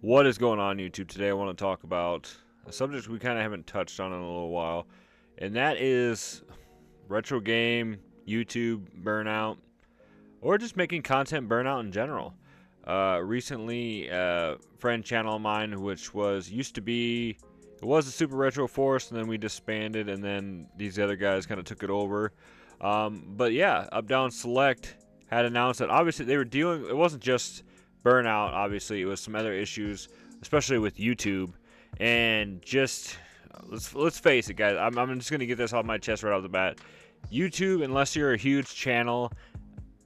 What is going on YouTube? Today I want to talk about a subject we kind of haven't touched on in a little while, and that is retro game, YouTube, burnout, or just making content burnout in general. Recently, a friend channel of mine, which used to be, it was a Super Retro Force, and then we disbanded, and then these other guys kind of took it over. But yeah, Up Down Select had announced that obviously they were dealing, it wasn't just burnout, obviously, it was some other issues, especially with YouTube. And just, let's face it, guys, I'm just going to get this off my chest right off the bat. YouTube, unless you're a huge channel,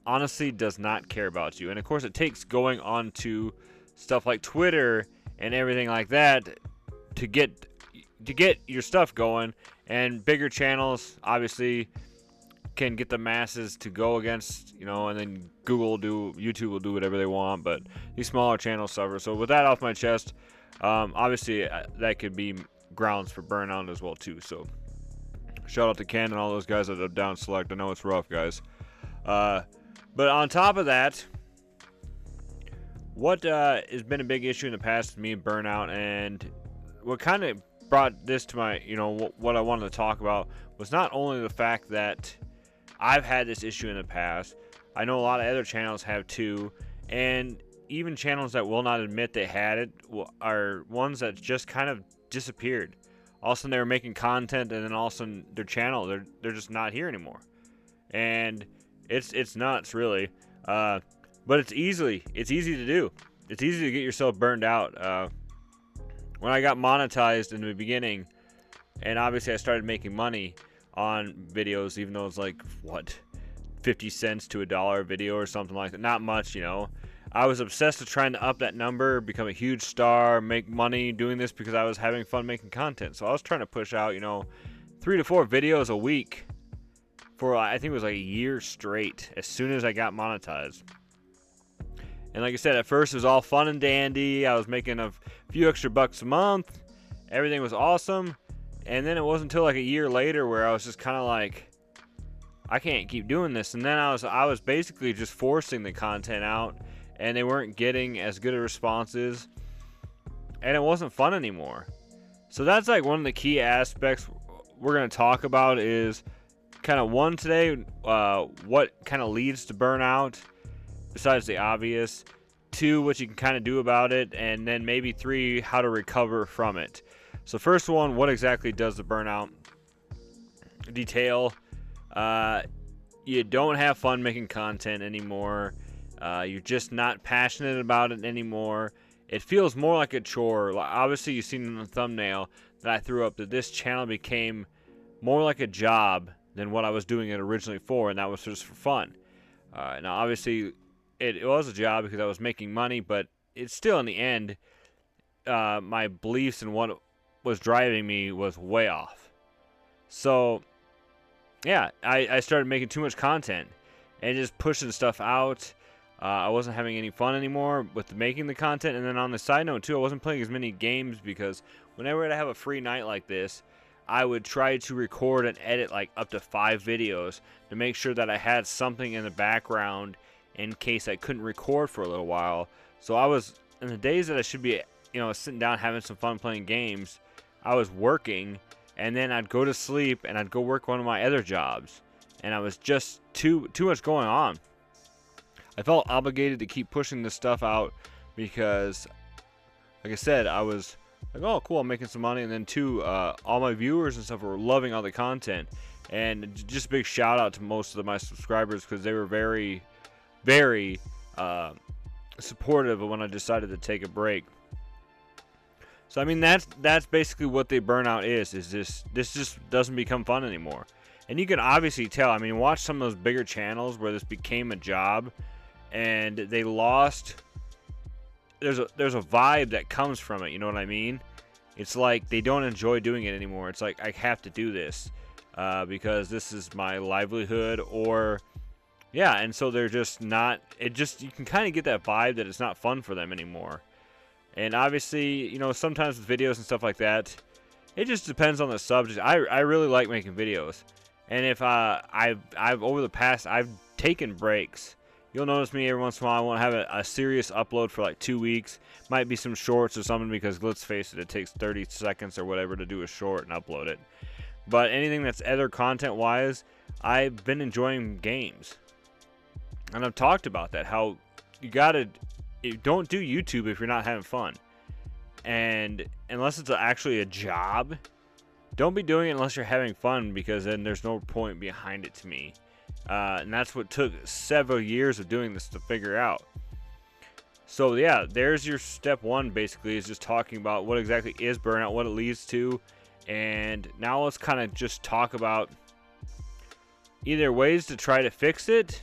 honestly does not care about you. And of course, it takes going on to stuff like Twitter and everything like that to get your stuff going. And bigger channels obviously can get the masses to go against, and then YouTube will do whatever they want, but these smaller channels suffer. So with that off my chest, obviously that could be grounds for burnout as well too. So shout out to Ken and all those guys that are down select. I know it's rough, guys. But on top of that, what has been a big issue in the past with me, burnout, and what kind of brought this to my, what I wanted to talk about was not only the fact that I've had this issue in the past. I know a lot of other channels have too, and even channels that will not admit they had it are ones that just kind of disappeared. All of a sudden they were making content, and then all of a sudden their channel, they're just not here anymore. And it's nuts, really. But it's easy to do. It's easy to get yourself burned out. When I got monetized in the beginning, and obviously I started making money on videos, even though it's like 50 cents to $1 a video or something like that, not much. I was obsessed with trying to up that number, become a huge star, make money doing this because I was having fun making content. So I was trying to push out 3 to 4 videos a week for, I think it was like a year straight, as soon as I got monetized. And like I said, at first it was all fun and dandy. I was making a few extra bucks a month, everything was awesome. And then it wasn't until like a year later where I was just kind of like, I can't keep doing this. And then I was basically just forcing the content out, and they weren't getting as good of responses, and it wasn't fun anymore. So that's like one of the key aspects we're going to talk about is kind of one today, what kind of leads to burnout besides the obvious, 2, what you can kind of do about it, and then maybe 3, how to recover from it. So first one, what exactly does the burnout detail? You don't have fun making content anymore. You're just not passionate about it anymore. It feels more like a chore. Obviously, you've seen in the thumbnail that I threw up that this channel became more like a job than what I was doing it originally for, and that was just for fun. Now, obviously, it was a job because I was making money, but it's still, in the end, my beliefs and what was driving me was way off. So yeah, I started making too much content and just pushing stuff out. I wasn't having any fun anymore with making the content. And then on the side note too, I wasn't playing as many games because whenever I have a free night like this, I would try to record and edit like up to 5 videos to make sure that I had something in the background in case I couldn't record for a little while. So I was, in the days that I should be sitting down having some fun playing games, I was working, and then I'd go to sleep and I'd go work one of my other jobs, and I was just too much going on. I felt obligated to keep pushing this stuff out because, like I said, I was like, oh cool, I'm making some money, and then 2, all my viewers and stuff were loving all the content. And just a big shout out to most of my subscribers because they were very, very supportive of when I decided to take a break. So I mean, that's basically what the burnout is this just doesn't become fun anymore. And you can obviously tell. I mean, watch some of those bigger channels where this became a job and they lost. There's a vibe that comes from it, you know what I mean? It's like they don't enjoy doing it anymore. It's like, I have to do this because this is my livelihood, or yeah, and so they're just not, you can kind of get that vibe that it's not fun for them anymore. And obviously, sometimes with videos and stuff like that, it just depends on the subject. I really like making videos. And if I've over the past, I've taken breaks You'll notice me every once in a while. I won't have a serious upload for like 2 weeks. Might be some shorts or something, because let's face it, it takes 30 seconds or whatever to do a short and upload it. But anything that's other content wise, I've been enjoying games. And I've talked about that, how you don't do YouTube if you're not having fun. And unless it's actually a job, don't be doing it unless you're having fun, because then there's no point behind it to me. And that's what took several years of doing this to figure out. So yeah, there's your step one, basically, is just talking about what exactly is burnout, what it leads to. And now let's kind of just talk about either ways to try to fix it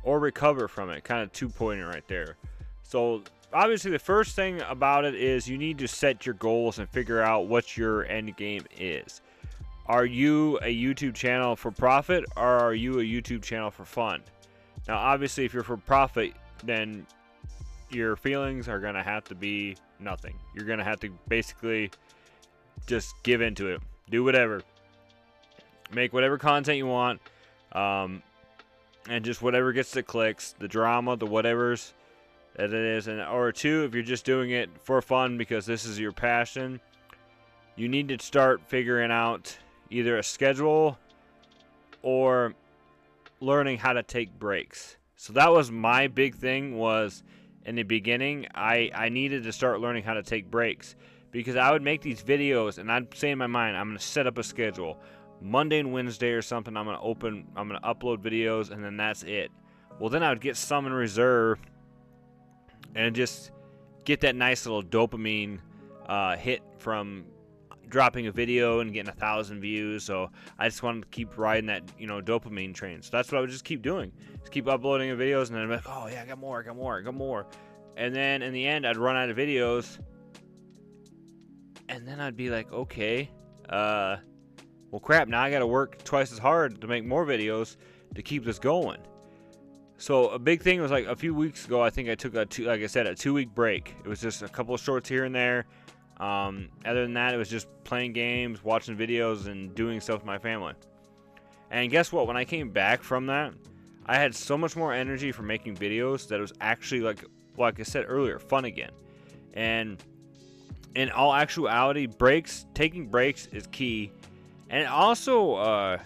or recover from it. Kind of two-pointer right there. So obviously the first thing about it is you need to set your goals and figure out what your end game is. Are you a YouTube channel for profit, or are you a YouTube channel for fun? Now obviously if you're for profit, then your feelings are going to have to be nothing. You're going to have to basically just give into it. Do whatever. Make whatever content you want. And just whatever gets the clicks, the drama, the whatevers that it is. And or two, if you're just doing it for fun because this is your passion, you need to start figuring out either a schedule or learning how to take breaks. So that was my big thing, was in the beginning, I needed to start learning how to take breaks, because I would make these videos and I'd say in my mind, I'm going to set up a schedule. Monday and Wednesday or something, I'm going to upload videos, and then that's it. Well, then I would get some in reserve and just get that nice little dopamine hit from dropping a video and getting 1,000 views. So I just wanted to keep riding that, dopamine train. So that's what I would just keep doing. Just keep uploading videos, and then I'd be like, oh yeah, I got more. And then in the end, I'd run out of videos. And then I'd be like, okay, well crap, now I gotta work twice as hard to make more videos to keep this going. So a big thing was, like, a few weeks ago, I think I took a 2-week break. It was just a couple of shorts here and there. Other than that, it was just playing games, watching videos, and doing stuff with my family. And guess what? When I came back from that, I had so much more energy for making videos that it was actually, like I said earlier, fun again. And in all actuality, taking breaks is key. And also,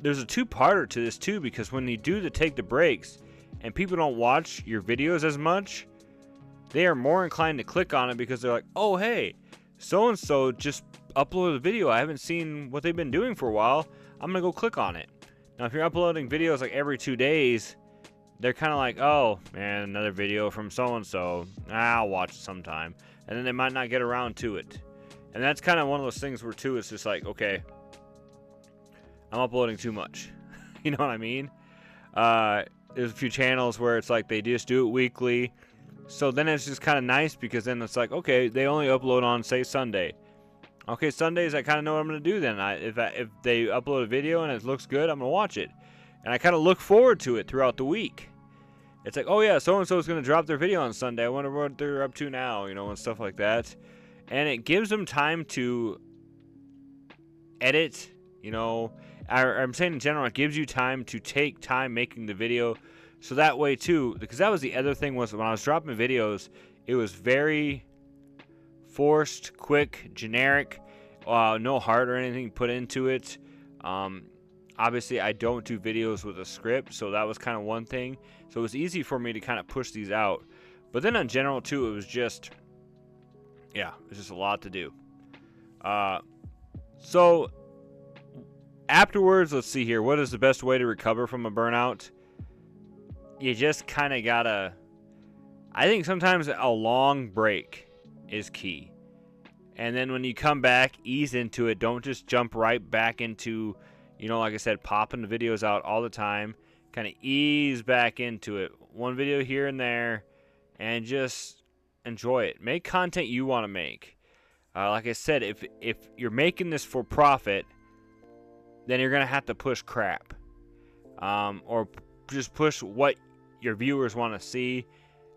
there's a two-parter to this too, because when you take the breaks and people don't watch your videos as much, they are more inclined to click on it, because they're like, oh hey, so-and-so just uploaded a video. I haven't seen what they've been doing for a while. I'm gonna go click on it. Now if you're uploading videos like every 2 days, they're kind of like, oh man, another video from so-and-so, I'll watch it sometime. And then they might not get around to it. And that's kind of one of those things where too, it's just like, okay, I'm uploading too much. You know what I mean? There's a few channels where it's like they just do it weekly. So then it's just kind of nice, because then it's like, okay, they only upload on, say, Sunday. Okay, Sundays, I kind of know what I'm going to do then. If they upload a video and it looks good, I'm going to watch it. And I kind of look forward to it throughout the week. It's like, oh yeah, so-and-so is going to drop their video on Sunday. I wonder what they're up to now, and stuff like that. And it gives them time to edit, I'm saying in general, it gives you time to take time making the video. So that way too, because that was the other thing, was when I was dropping videos, it was very forced, quick, generic, no heart or anything put into it. Obviously I don't do videos with a script, so that was kind of one thing. So it was easy for me to kind of push these out. But then in general too, it was just a lot to do. So afterwards, let's see here, what is the best way to recover from a burnout? You just kind of gotta, I think sometimes a long break is key. And then when you come back, ease into it. Don't just jump right back into, like I said, popping the videos out all the time. Kind of ease back into it. One video here and there, and just enjoy it. Make content you want to make. Like I said, if you're making this for profit, then you're going to have to push crap. Or just push what your viewers want to see.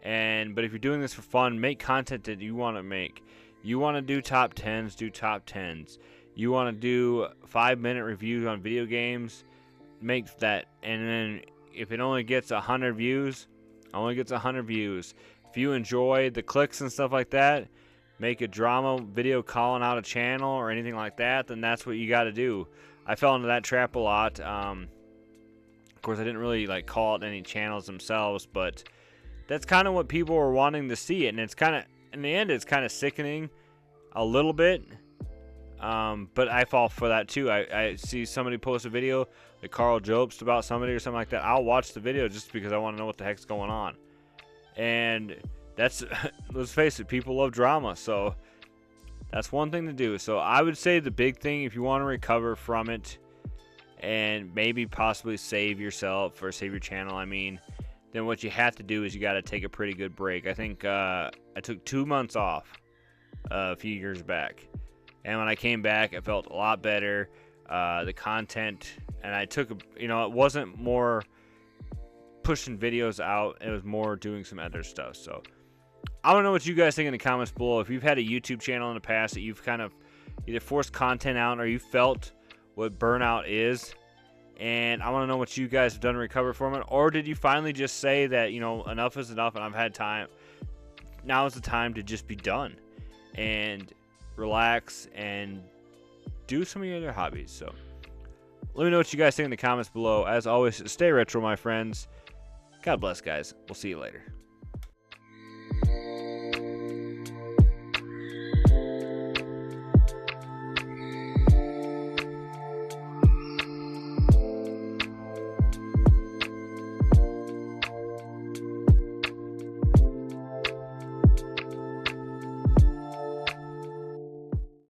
But if you're doing this for fun, make content that you want to make. You want to do top 10s, do top 10s. You want to do 5-minute reviews on video games, make that. And then if it only gets 100 views, only gets 100 views. If you enjoy the clicks and stuff like that, make a drama video calling out a channel or anything like that, then that's what you got to do. I fell into that trap a lot. Of course, I didn't really like call out any channels themselves, but that's kind of what people were wanting to see. And it's kind of, in the end, it's kind of sickening a little bit. But I fall for that too. I see somebody post a video like Carl Jobst about somebody or something like that. I'll watch the video just because I want to know what the heck's going on. And that's, let's face it, people love drama. So that's one thing to do. So I would say the big thing, if you want to recover from it and maybe possibly save yourself or save your channel, I mean, then what you have to do is you got to take a pretty good break. I think I took 2 months off a few years back. And when I came back, I felt a lot better. The content, and I took, it wasn't more pushing videos out. It was more doing some other stuff. So I don't know what you guys think in the comments below. If you've had a YouTube channel in the past that you've kind of either forced content out or you felt what burnout is, and I want to know what you guys have done to recover from it. Or did you finally just say that, enough is enough and I've had time. Now is the time to just be done and relax and do some of your other hobbies. So let me know what you guys think in the comments below. As always, stay retro, my friends. God bless, guys. We'll see you later.